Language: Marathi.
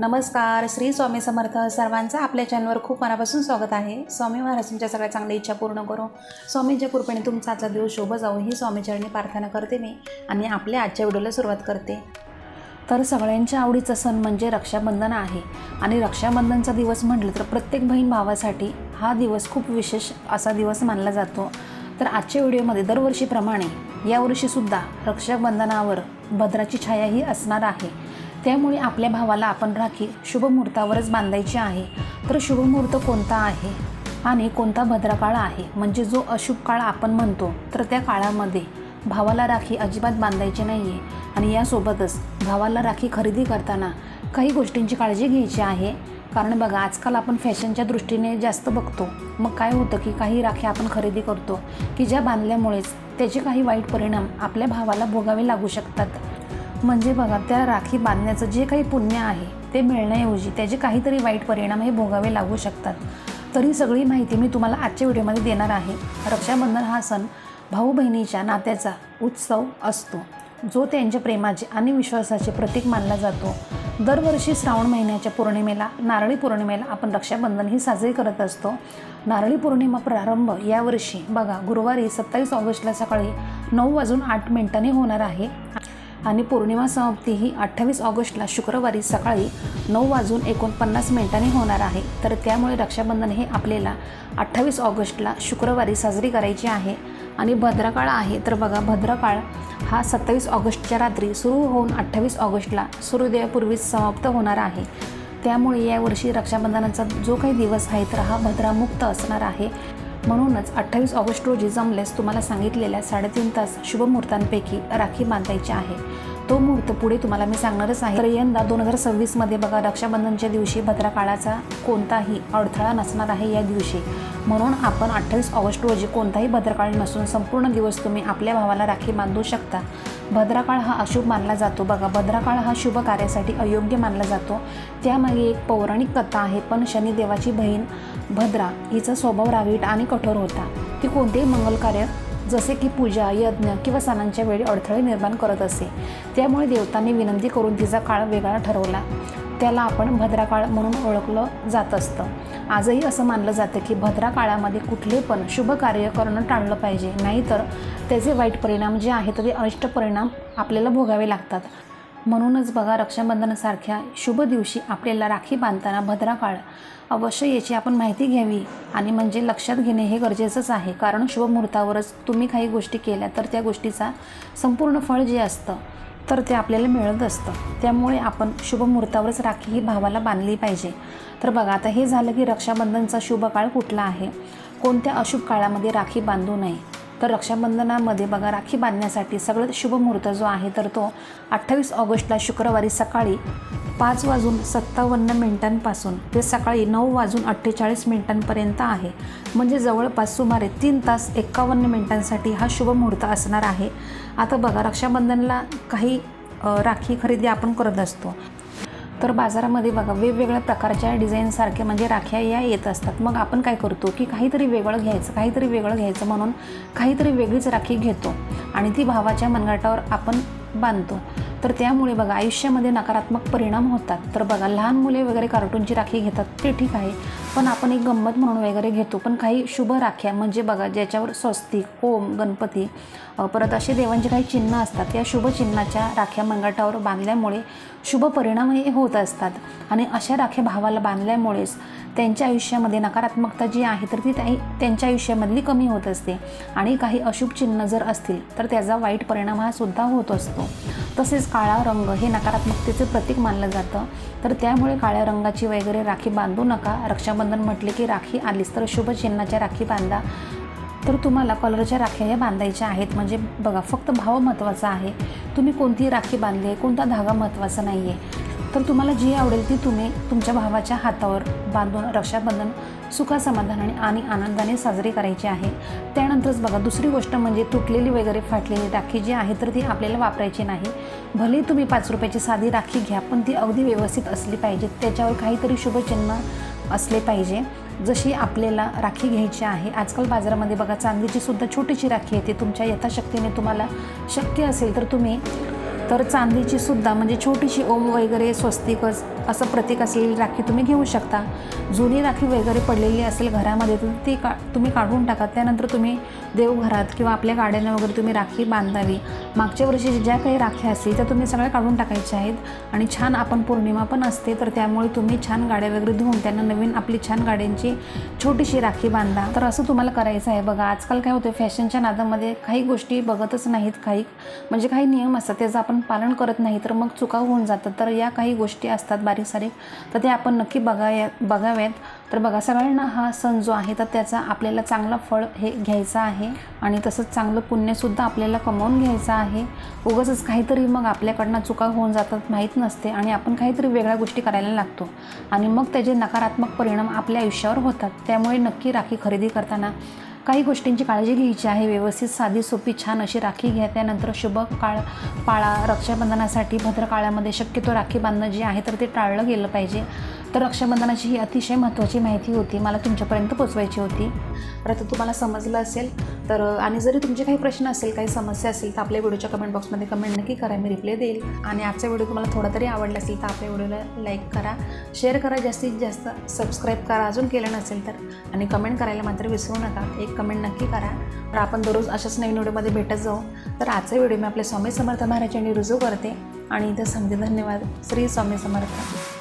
नमस्कार. श्री स्वामी समर्थ. सर्वांचं आपल्या चॅनलवर खूप मनापासून स्वागत आहे. स्वामी महाराज तुमच्या सगळ्या चांगल्या इच्छा पूर्ण करो. स्वामींच्या कृपेने तुमचा आजचा दिवस शुभ जावो ही स्वामीचरणी प्रार्थना करते मी आणि आपल्या आजच्या व्हिडिओला सुरुवात करते. तर सगळ्यांच्या आवडीचा सण म्हणजे रक्षाबंधन आहे आणि रक्षाबंधनचा दिवस म्हटलं तर प्रत्येक बहीण भावासाठी हा दिवस खूप विशेष असा दिवस मानला जातो. तर आजच्या व्हिडिओमध्ये दरवर्षीप्रमाणे यावर्षीसुद्धा रक्षाबंधनावर भद्राची छायाही असणार आहे. त्यामुळे आपल्या भावाला आपण राखी शुभ मुहूर्तावरच बांधायची आहे. तर शुभ मुहूर्त कोणता आहे आणि कोणता भद्रकाळ आहे, म्हणजे जो अशुभ काळ आपण म्हणतो, तर त्या काळामध्ये भावाला राखी अजिबात बांधायची नाही आहे. आणि यासोबतच भावाला राखी खरेदी करताना काही गोष्टींची काळजी घ्यायची आहे. कारण बघा, आजकाल आपण फॅशनच्या दृष्टीने जास्त बघतो. मग काय होतं की काही राखी आपण खरेदी करतो की ज्या बांधल्यामुळेच त्याचे काही वाईट परिणाम आपल्या भावाला भोगावे लागू शकतात. म्हणजे बघा, त्या राखी बांधण्याचं जे काही पुण्य आहे ते मिळण्याऐवजी त्याचे काहीतरी वाईट परिणाम हे भोगावे लागू शकतात. तर ही सगळी माहिती मी तुम्हाला आजच्या व्हिडिओमध्ये देणार आहे. रक्षाबंधन हा सण भाऊ बहिणीच्या नात्याचा उत्सव असतो, जो त्यांच्या प्रेमाचे आणि विश्वासाचे प्रतीक मानला जातो. दरवर्षी श्रावण महिन्याच्या पौर्णिमेला, नारळी पौर्णिमेला आपण रक्षाबंधन ही साजरी करत असतो. नारळी पौर्णिमा प्रारंभ यावर्षी बघा गुरुवारी 27 ऑगस्टला सकाळी 9:08 होणार आहे आणि पौर्णिमा समाप्ती ही 28 ऑगस्टला शुक्रवारी सकाळी 9:49 होणार आहे. तर त्यामुळे रक्षाबंधन हे आपल्याला 28 ऑगस्टला शुक्रवारी साजरी करायची आहे. आणि भद्रकाळ आहे, तर बघा भद्रकाळ हा 27 ऑगस्टच्या रात्री सुरू होऊन 28 ऑगस्टला सूर्योदयापूर्वीच समाप्त होणार आहे. त्यामुळे यावर्षी रक्षाबंधनाचा जो काही दिवस आहे तर हा भद्रामुक्त असणार आहे. म्हणूनच 28 ऑगस्ट रोजी जमल्यास तुम्हाला सांगितलेल्या 3.5 तास शुभ मुहूर्तांपैकी राखी बांधायची आहे. तो मुहूर्त पुढे तुम्हाला मी सांगणारच आहे. तर यंदा 2026मध्ये बघा, रक्षाबंधनच्या दिवशी भद्रकाळाचा कोणताही अडथळा नसणार आहे या दिवशी. म्हणून आपण 28 ऑगस्ट रोजी कोणताही भद्रकाळ नसून संपूर्ण दिवस तुम्ही आपल्या भावाला राखी बांधू शकता. भद्रकाळ हा अशुभ मानला जातो. बघा, भद्रकाळ हा शुभ कार्यासाठी अयोग्य मानला जातो. त्यामागे एक पौराणिक कथा आहे. पण शनिदेवाची बहीण भद्रा हिचा स्वभाव रागीट आणि कठोर होता. ती कोणतेही मंगल कार्य जसे की पूजा, यज्ञ किंवा सणांच्या वेळी अडथळे निर्माण करत असे. त्यामुळे देवतांनी विनंती करून तिचा काळ वेगळा ठरवला. त्याला आपण भद्राकाळ म्हणून ओळखलं जात असतं. आजही असं मानलं जातं की भद्रा काळामध्ये कुठले पण शुभ कार्य करणं टाळलं पाहिजे, नाहीतर त्याचे वाईट परिणाम जे आहेत ते अनिष्ट परिणाम आपल्याला भोगावे लागतात. म्हणूनच बघा, रक्षाबंधनासारख्या शुभ दिवशी आपल्याला राखी बांधताना भद्रकाळ अवश्य याची आपण माहिती घ्यावी आणि म्हणजे लक्षात घेणे हे गरजेचंच आहे. कारण शुभ मुहूर्तावरच तुम्ही काही गोष्टी केल्या तर त्या गोष्टीचा संपूर्ण फळ जे असतं तर ते आपल्याला मिळत असतं. त्यामुळे आपण शुभ मुहूर्तावरच राखी ही भावाला बांधली पाहिजे. तर बघा, आता हे झालं की रक्षाबंधनचा शुभ काळ कुठला आहे, कोणत्या अशुभ काळामध्ये राखी बांधू नये. तर रक्षाबंधनामध्ये बघा, राखी बांधण्यासाठी सगळ्यात शुभ मुहूर्त जो आहे तर तो 28 ऑगस्टला शुक्रवारी सकाळी 5:57 पासून ते सकाळी 9:48 आहे. म्हणजे जवळपास सुमारे 3 तास 51 मिनिटांसाठी हा शुभ मुहूर्त असणार आहे. आता बघा, रक्षाबंधनला काही राखी खरेदी आपण करत असतो. तर बाजारामध्ये बघा वेगवेगळ्या प्रकारच्या डिझाईनसारख्या म्हणजे राख्या या येत असतात. मग आपण काय करतो की काहीतरी वेगळं घ्यायचं म्हणून काहीतरी वेगळीच राखी घेतो आणि ती भावाच्या मनगटावर आपण बांधतो. तर त्यामुळे बघा आयुष्यामध्ये नकारात्मक परिणाम होतात. तर बघा, लहान मुले वगैरे कार्टूनची राखी घेतात ते ठीक आहे, पण आपण एक गंमत म्हणून वगैरे घेतो. पण काही शुभ राख्या म्हणजे बघा ज्याच्यावर स्वस्तिक, ओम, गणपती परत असे देवांचे काही चिन्ह असतात, या शुभ चिन्हाच्या राख्या मनगटावर बांधल्यामुळे शुभ परिणाम हे होत असतात. आणि अशा राख्या भावाला बांधल्यामुळेच त्यांच्या आयुष्यामध्ये नकारात्मकता जी आहे तर ती त्यांच्या आयुष्यामधली कमी होत असते. आणि काही अशुभ चिन्ह जर असतील तर त्याचा वाईट परिणाम हा सुद्धा होत असतो. तसेच काळा रंग हे नकारात्मकतेचे प्रतीक मानलं जातं. तर त्यामुळे काळ्या रंगाची वगैरे राखी बांधू नका. रक्षाबंधन म्हटले की राखी आलीच तर शुभ चिन्हाच्या राखी बांधा. तर तुम्हाला कलरच्या राख्या ह्या बांधायच्या आहेत. म्हणजे बघा, फक्त भाव महत्त्वाचा आहे. तुम्ही कोणती राखी बांधली आहे, कोणता धागा महत्त्वाचा नाही आहे. तर तुम्हाला जी आवडेल ती तुम्ही तुमच्या भावाच्या हातावर बांधून रक्षाबंधन सुखासमाधानाने आणि आनंदाने साजरी करायची आहे. त्यानंतरच बघा, दुसरी गोष्ट म्हणजे तुटलेली वगैरे फाटलेली राखी जी आहे तर ती आपल्याला वापरायची नाही. भले तुम्ही 5 रुपयाची साधी राखी घ्या, पण ती अगदी व्यवस्थित असली पाहिजे. त्याच्यावर काहीतरी शुभचिन्ह असले पाहिजे. जशी आपल्याला राखी घ्यायची आहे, आजकाल बाजारामध्ये बघा चांदीची सुद्धा छोटीशी राखी येते. तुमच्या यथाशक्तीने तुम्हाला शक्य असेल तर तुम्ही चांदीची सुद्धा म्हणजे छोटीशी ओम वगैरे स्वस्तिकच असं प्रतीक असलेली राखी तुम्ही घेऊ शकता. जुनी राखी वगैरे पडलेली असेल घरामध्ये तर ती तुम्ही काढून टाका. त्यानंतर तुम्ही देवघरात किंवा आपल्या गाड्यांना वगैरे तुम्ही राखी बांधावी. मागच्या वर्षी ज्या काही राख्या असतील त्या तुम्ही सगळ्या काढून टाकायच्या आहेत. आणि छान आपण पौर्णिमा पण असते तर त्यामुळे तुम्ही छान गाड्या वगैरे धुवून त्यांना नवीन आपली छान गाड्यांची छोटीशी राखी बांधा. तर असं तुम्हाला करायचं आहे. बघा आजकाल काय होतं, फॅशनच्या नादामध्ये काही गोष्टी बघतच नाहीत, काही नियम असतात त्याचं आपण पालन करत नाही तर मग चुका होऊन जातात. तर या काही गोष्टी असतात बारीक सारीक, तर ते आपण नक्की बघाव्यात. तर बघा सगळ्यांना हा सण जो आहे तर त्याचा आपल्याला चांगला फळ हे घ्यायचं आहे आणि तसंच चांगलं पुण्यसुद्धा आपल्याला कमवून घ्यायचं आहे. उगाचच काहीतरी मग आपल्याकडनं चुका होऊन जातात, माहीत नसते आणि आपण काहीतरी वेगळ्या गोष्टी करायला लागतो आणि मग त्याचे नकारात्मक परिणाम आपल्या आयुष्यावर होतात. त्यामुळे नक्की राखी खरेदी करताना काही गोष्टींची काळजी घ्यायची आहे. व्यवस्थित साधी सोपी छान अशी राखी घ्या. त्यानंतर शुभ काळ पाळा. रक्षाबंधनासाठी भद्रकाळामध्ये शक्यतो राखी बांधणं जे आहे तर ते टाळलं गेलं पाहिजे. तर रक्षाबंधनाची ही अतिशय महत्त्वाची माहिती होती, मला तुमच्यापर्यंत पोचवायची होती. तर आता तुम्हाला समजलं असेल तर, आणि जरी तुमचे काही प्रश्न असेल, काही समस्या असेल तर आपल्या व्हिडिओच्या कमेंट बॉक्समध्ये कमेंट नक्की करा, मी रिप्लाय देईल. आणि आजचा व्हिडिओ तुम्हाला थोडा तरी आवडला असेल तर आपल्या व्हिडिओला लाईक करा, शेअर करा, जास्तीत जास्त सबस्क्राईब करा अजून केलं नसेल तर, आणि कमेंट करायला मात्र विसरू नका. एक कमेंट नक्की करा. तर आपण दररोज अशाच नवीन व्हिडिओमध्ये भेटत जाऊ. तर आजचा व्हिडिओ मी आपल्या स्वामी समर्थ महाराज यांनी रुजू करते आणि इथं सांगते धन्यवाद. श्री स्वामी समर्थ.